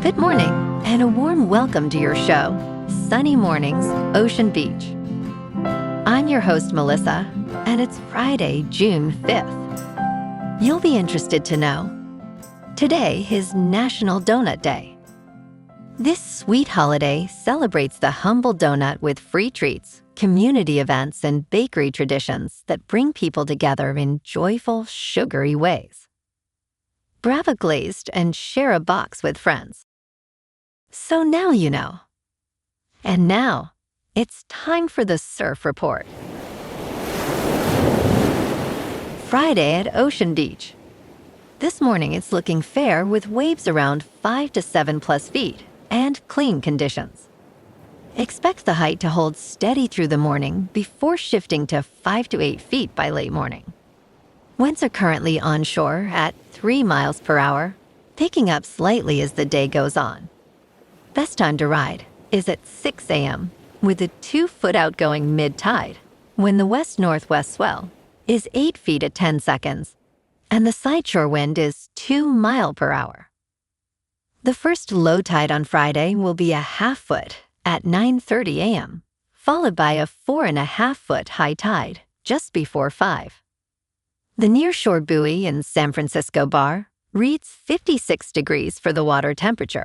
Good morning, and a warm welcome to your show, Sunny Mornings, Ocean Beach. I'm your host, Melissa, and it's Friday, June 5th. You'll be interested to know, today is National Donut Day. This sweet holiday celebrates the humble donut with free treats, community events, and bakery traditions that bring people together in joyful, sugary ways. Grab a glazed and share a box with friends. So now you know. And now, it's time for the Surf Report. Friday at Ocean Beach. This morning it's looking fair with waves around 5 to 7 plus feet and clean conditions. Expect the height to hold steady through the morning before shifting to 5 to 8 feet by late morning. Winds are currently onshore at 3 miles per hour, picking up slightly as the day goes on. Best time to ride is at 6 a.m. with a 2-foot outgoing mid-tide, when the west-northwest swell is 8 feet at 10 seconds, and the sideshore wind is 2 miles per hour. The first low tide on Friday will be a half-foot at 9:30 a.m., followed by a 4.5-foot high tide just before 5. The nearshore buoy in San Francisco Bar reads 56 degrees for the water temperature.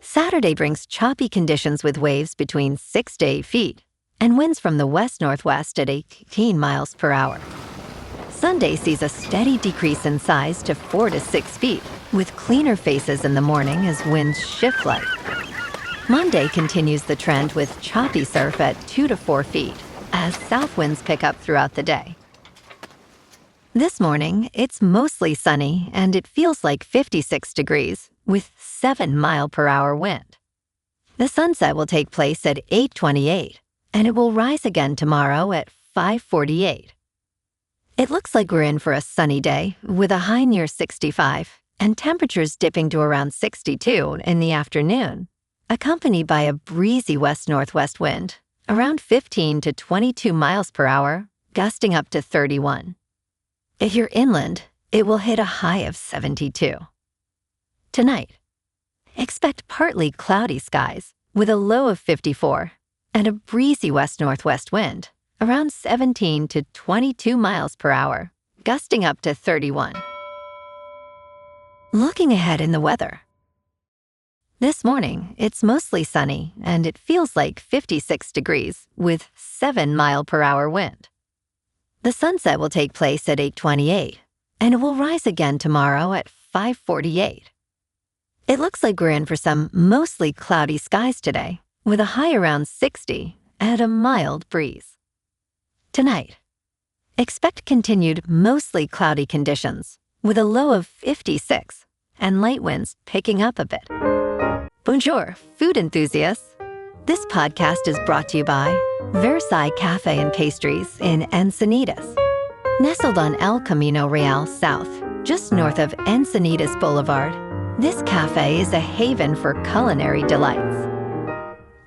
Saturday brings choppy conditions with waves between 6 to 8 feet and winds from the west-northwest at 18 miles per hour. Sunday sees a steady decrease in size to 4 to 6 feet, with cleaner faces in the morning as winds shift light. Monday continues the trend with choppy surf at 2 to 4 feet as south winds pick up throughout the day. This morning, it's mostly sunny and it feels like 56 degrees with 7 mile per hour wind. The sunset will take place at 8:28 and it will rise again tomorrow at 5:48. It looks like we're in for a sunny day with a high near 65 and temperatures dipping to around 62 in the afternoon, accompanied by a breezy west-northwest wind around 15 to 22 miles per hour, gusting up to 31. If you're inland, it will hit a high of 72. Tonight, expect partly cloudy skies with a low of 54 and a breezy west-northwest wind around 17 to 22 miles per hour, gusting up to 31. Looking ahead in the weather. This morning, it's mostly sunny and it feels like 56 degrees with 7 mile per hour wind. The sunset will take place at 8:28 and it will rise again tomorrow at 5:48. It looks like we're in for some mostly cloudy skies today, with a high around 60 and a mild breeze. Tonight, expect continued mostly cloudy conditions, with a low of 56 and light winds picking up a bit. Bonjour, food enthusiasts. This podcast is brought to you by Verdi Cafe and Pastries in Encinitas. Nestled on El Camino Real South, just north of Encinitas Boulevard, this cafe is a haven for culinary delights.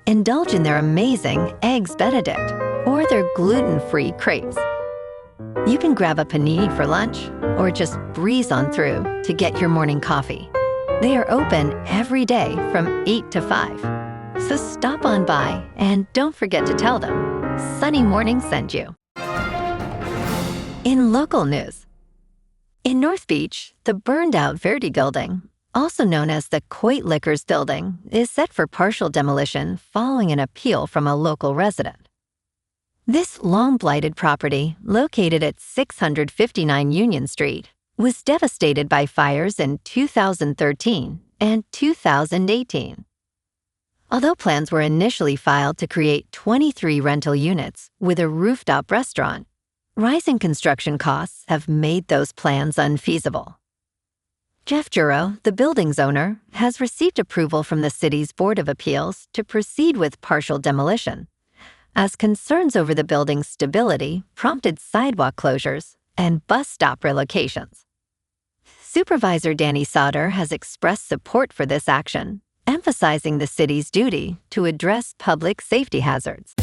Indulge in their amazing Eggs Benedict or their gluten-free crepes. You can grab a panini for lunch or just breeze on through to get your morning coffee. They are open every day from 8 to 5. So stop on by and don't forget to tell them Sunny Morning sent you. In local news, in North Beach, the burned-out Verdi Building, also known as the Coit Liquors Building, is set for partial demolition following an appeal from a local resident. This long-blighted property, located at 659 Union Street, was devastated by fires in 2013 and 2018. Although plans were initially filed to create 23 rental units with a rooftop restaurant, rising construction costs have made those plans unfeasible. Jeff Juro, the building's owner, has received approval from the city's Board of Appeals to proceed with partial demolition, as concerns over the building's stability prompted sidewalk closures and bus stop relocations. Supervisor Danny Sauter has expressed support for this action, emphasizing the city's duty to address public safety hazards.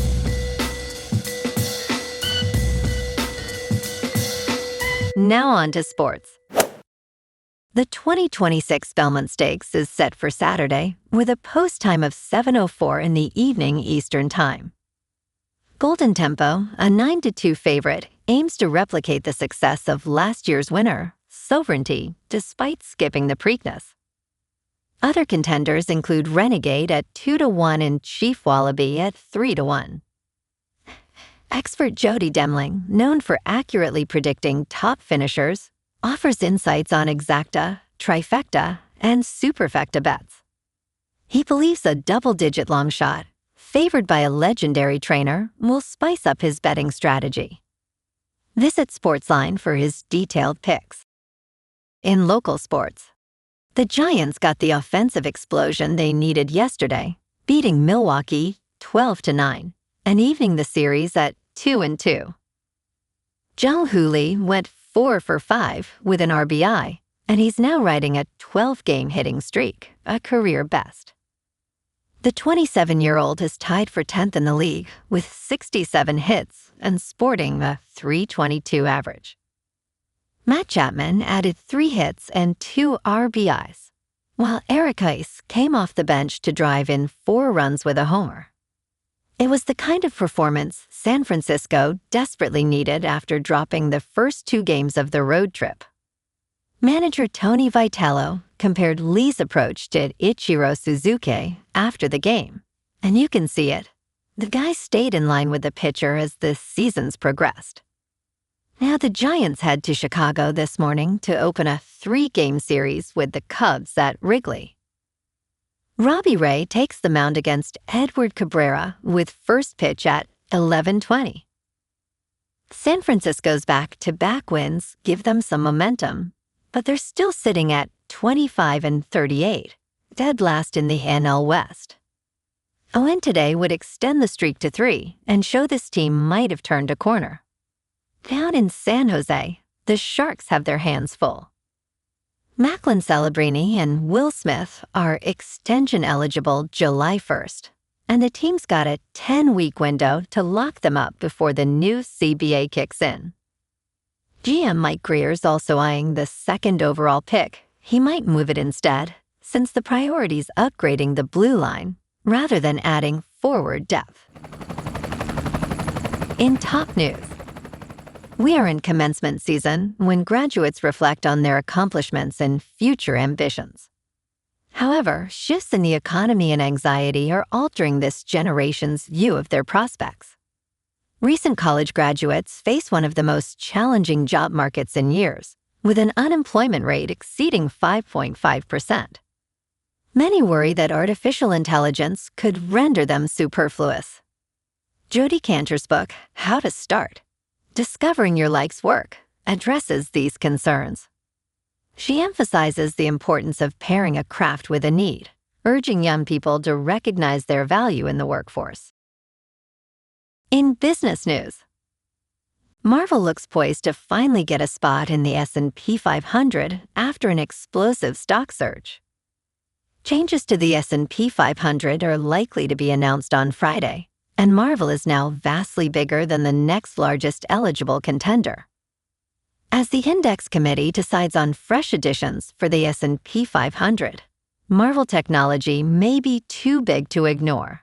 Now on to sports. The 2026 Belmont Stakes is set for Saturday with a post time of 7:04 in the evening Eastern Time. Golden Tempo, a 9-2 favorite, aims to replicate the success of last year's winner, Sovereignty, despite skipping the Preakness. Other contenders include Renegade at 2-1 and Chief Wallaby at 3-1. Expert Jody Demling, known for accurately predicting top finishers, offers insights on exacta, trifecta, and superfecta bets. He believes a double-digit long shot, favored by a legendary trainer, will spice up his betting strategy. Visit Sportsline for his detailed picks. In local sports, the Giants got the offensive explosion they needed yesterday, beating Milwaukee 12-9 and evening the series at 2-2. Jung went 4 for 5 with an RBI, and he's now riding a 12-game hitting streak, a career best. The 27-year-old is tied for 10th in the league with 67 hits and sporting a .322 average. Matt Chapman added 3 hits and 2 RBIs, while Eric Ice came off the bench to drive in 4 runs with a homer. It was the kind of performance San Francisco desperately needed after dropping the first 2 games of the road trip. Manager Tony Vitello compared Lee's approach to Ichiro Suzuki after the game, and you can see it. The guy stayed in line with the pitcher as the seasons progressed. Now the Giants head to Chicago this morning to open a 3-game series with the Cubs at Wrigley. Robbie Ray takes the mound against Edward Cabrera with first pitch at 11:20. San Francisco's back-to-back wins give them some momentum, but they're still sitting at 25-38, dead last in the NL West. A win today would extend the streak to 3 and show this team might have turned a corner. Down in San Jose, the Sharks have their hands full. Macklin Celebrini and Will Smith are extension-eligible July 1st, and the team's got a 10-week window to lock them up before the new CBA kicks in. GM Mike Greer's also eyeing the 2nd overall pick. He might move it instead, since the priority's upgrading the blue line rather than adding forward depth. In top news, we are in commencement season when graduates reflect on their accomplishments and future ambitions. However, shifts in the economy and anxiety are altering this generation's view of their prospects. Recent college graduates face one of the most challenging job markets in years, with an unemployment rate exceeding 5.5%. Many worry that artificial intelligence could render them superfluous. Jodi Kantor's book, How to Start: Discovering Your Life's Work, addresses these concerns. She emphasizes the importance of pairing a craft with a need, urging young people to recognize their value in the workforce. In business news, Marvell looks poised to finally get a spot in the S&P 500 after an explosive stock surge. Changes to the S&P 500 are likely to be announced on Friday, and Marvell is now vastly bigger than the next largest eligible contender. As the index committee decides on fresh additions for the S&P 500, Marvell Technology may be too big to ignore.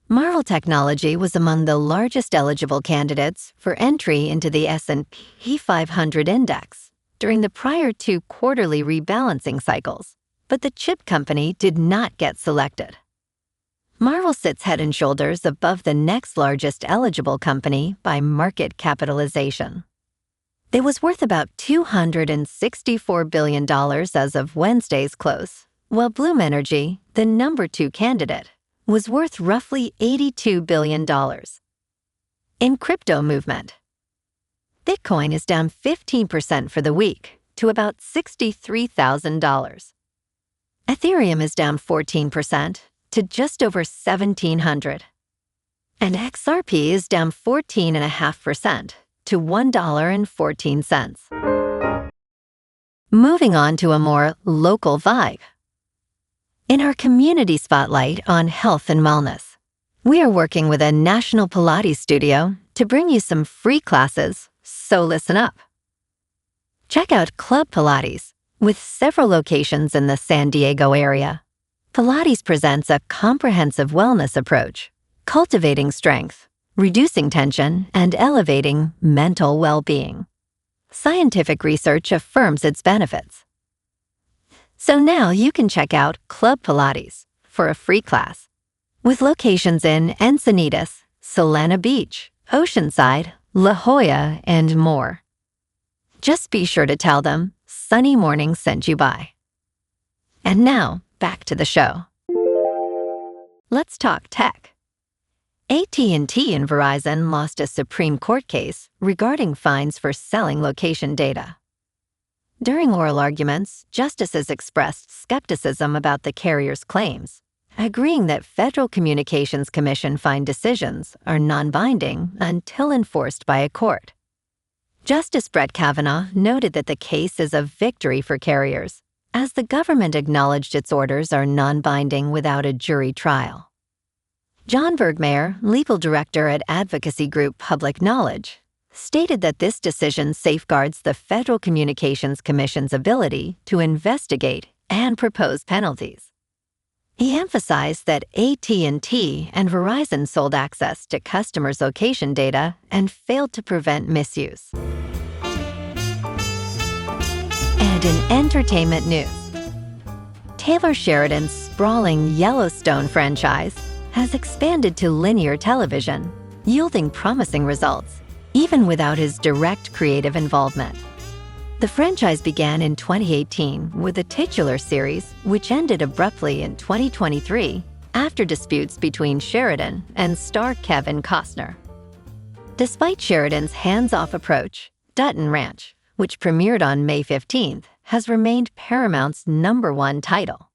Marvell Technology was among the largest eligible candidates for entry into the S&P 500 index during the prior 2 quarterly rebalancing cycles, but the chip company did not get selected. Marvell sits head and shoulders above the next largest eligible company by market capitalization. It was worth about $264 billion as of Wednesday's close, while Bloom Energy, the number 2 candidate, was worth roughly $82 billion. In crypto movement, Bitcoin is down 15% for the week to about $63,000. Ethereum is down 14% to just over $1,700. And XRP is down 14.5% to $1.14. Moving on to a more local vibe. In our community spotlight on health and wellness, we are working with a national Pilates studio to bring you some free classes, so listen up. Check out Club Pilates, With several locations in the San Diego area, Pilates presents a comprehensive wellness approach, cultivating strength, reducing tension, and elevating mental well-being. Scientific research affirms its benefits. So now you can check out Club Pilates for a free class, with locations in Encinitas, Solana Beach, Oceanside, La Jolla, and more. Just be sure to tell them Sunny Morning sent you by. And now, back to the show. Let's talk tech. AT&T and Verizon lost a Supreme Court case regarding fines for selling location data. During oral arguments, justices expressed skepticism about the carrier's claims, agreeing that Federal Communications Commission fine decisions are non-binding until enforced by a court. Justice Brett Kavanaugh noted that the case is a victory for carriers, as the government acknowledged its orders are non-binding without a jury trial. John Bergmayer, legal director at advocacy group Public Knowledge, stated that this decision safeguards the Federal Communications Commission's ability to investigate and propose penalties. He emphasized that AT&T and Verizon sold access to customers' location data and failed to prevent misuse. And in entertainment news, Taylor Sheridan's sprawling Yellowstone franchise has expanded to linear television, yielding promising results, even without his direct creative involvement. The franchise began in 2018 with a titular series which ended abruptly in 2023 after disputes between Sheridan and star Kevin Costner. Despite Sheridan's hands-off approach, Dutton Ranch, which premiered on May 15th, has remained Paramount's #1 title.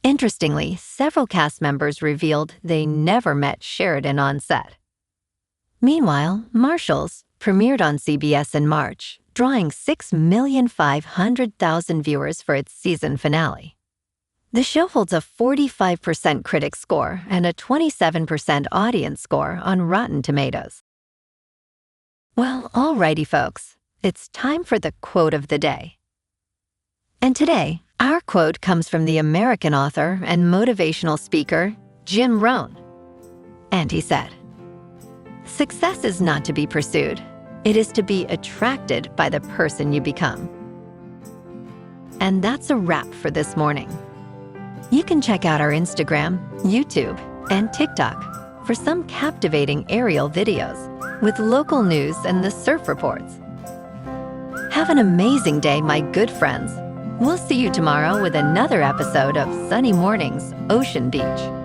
Interestingly, several cast members revealed they never met Sheridan on set. Meanwhile, Marshals premiered on CBS in March, drawing 6,500,000 viewers for its season finale. The show holds a 45% critic score and a 27% audience score on Rotten Tomatoes. Well, alrighty folks, it's time for the quote of the day. And today, our quote comes from the American author and motivational speaker, Jim Rohn. And he said, "Success is not to be pursued. It is to be attracted by the person you become." And that's a wrap for this morning. You can check out our Instagram, YouTube, and TikTok for some captivating aerial videos with local news and the surf reports. Have an amazing day, my good friends. We'll see you tomorrow with another episode of Sunny Mornings, Ocean Beach.